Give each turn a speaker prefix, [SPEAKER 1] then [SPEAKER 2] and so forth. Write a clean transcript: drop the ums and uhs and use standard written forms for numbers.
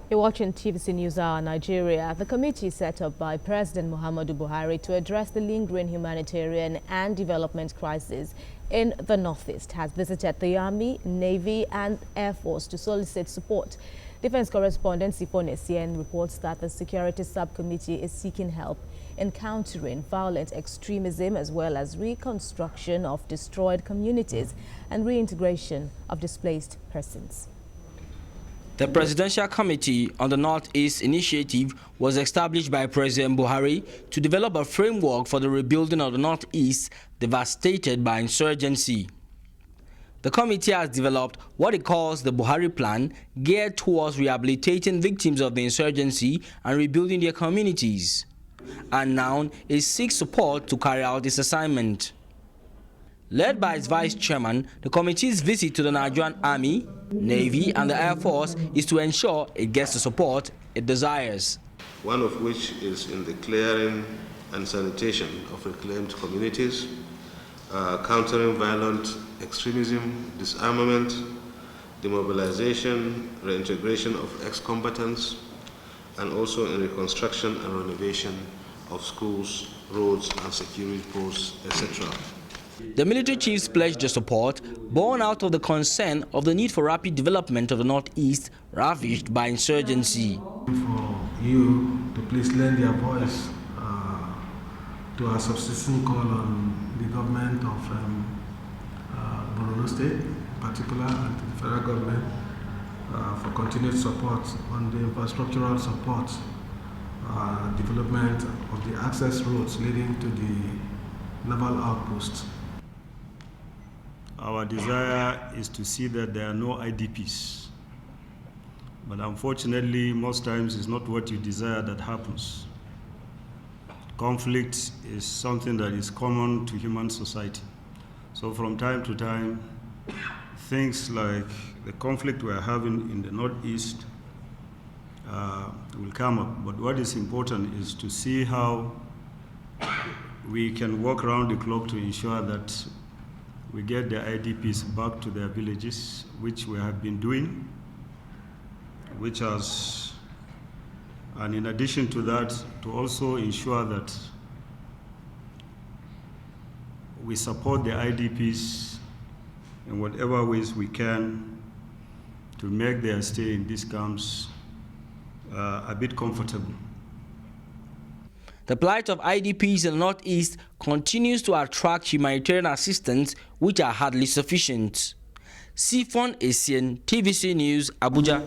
[SPEAKER 1] You're watching TVC News Hour Nigeria. The committee set up by President Muhammadu Buhari to address the lingering humanitarian and development crisis in the Northeast has visited the Army, Navy and Air Force to solicit support. Defense correspondent Sifon Essien reports that the Security Subcommittee is seeking help in countering violent extremism as well as reconstruction of destroyed communities and reintegration of displaced persons.
[SPEAKER 2] The Presidential Committee on the Northeast Initiative was established by President Buhari to develop a framework for the rebuilding of the Northeast devastated by insurgency. The committee has developed what it calls the Buhari Plan, geared towards rehabilitating victims of the insurgency and rebuilding their communities. And now it seeks support to carry out this assignment. Led by its vice chairman, the committee's visit to the Nigerian Army, Navy and the Air Force is to ensure it gets the support it desires.
[SPEAKER 3] One of which is in the clearing and sanitation of reclaimed communities, countering violent extremism, disarmament, demobilization, reintegration of ex-combatants, and also in reconstruction and renovation of schools, roads and security posts, etc.
[SPEAKER 2] The military chiefs pledged their support, born out of the concern of the need for rapid development of the Northeast ravaged by insurgency.
[SPEAKER 4] For you to please lend your voice to our subsisting call on the government of Borno State, in particular, and to the federal government for continued support on the infrastructural support, development of the access roads leading to the naval outposts.
[SPEAKER 5] Our desire is to see that there are no IDPs. But unfortunately, most times it's not what you desire that happens. Conflict is something that is common to human society. So from time to time, things like the conflict we're having in the Northeast will come up. But what is important is to see how we can work around the clock to ensure that we get the IDPs back to their villages, which we have been doing, and in addition to that, to also ensure that we support the IDPs in whatever ways we can to make their stay in these camps a bit comfortable.
[SPEAKER 2] The plight of IDPs in the Northeast continues to attract humanitarian assistance, which are hardly sufficient. Sifon Essien, TVC News, Abuja.